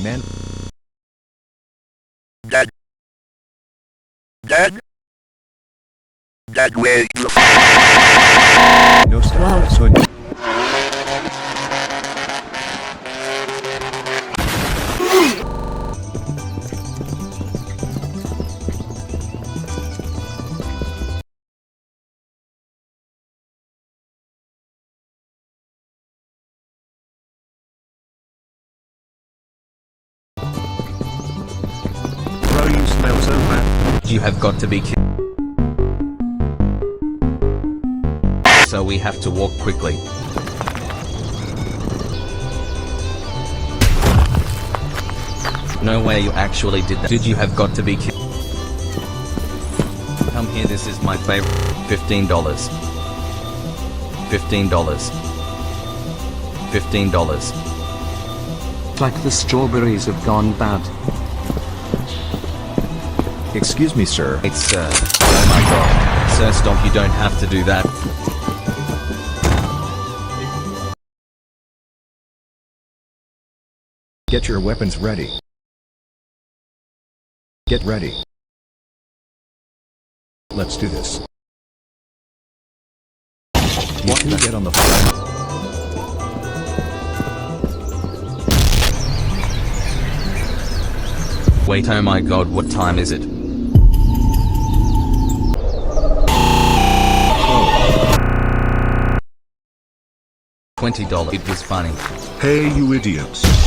man. Dad. Dad? Dad, where you? No stop. So Bro, you smell so bad. You have got to be kidding. So we have to walk quickly. No way you actually did that. Did you have got to be kidding? Come here, this is my favorite. $15. $15. $15. It's like the strawberries have gone bad. excuse me, sir. It's oh my god. Sir, stop, you don't have to do that. Get your weapons ready. Get ready. Let's do this. You two get on the floor. Wait, oh my god, what time is it? $20. It was funny. Hey, you idiots.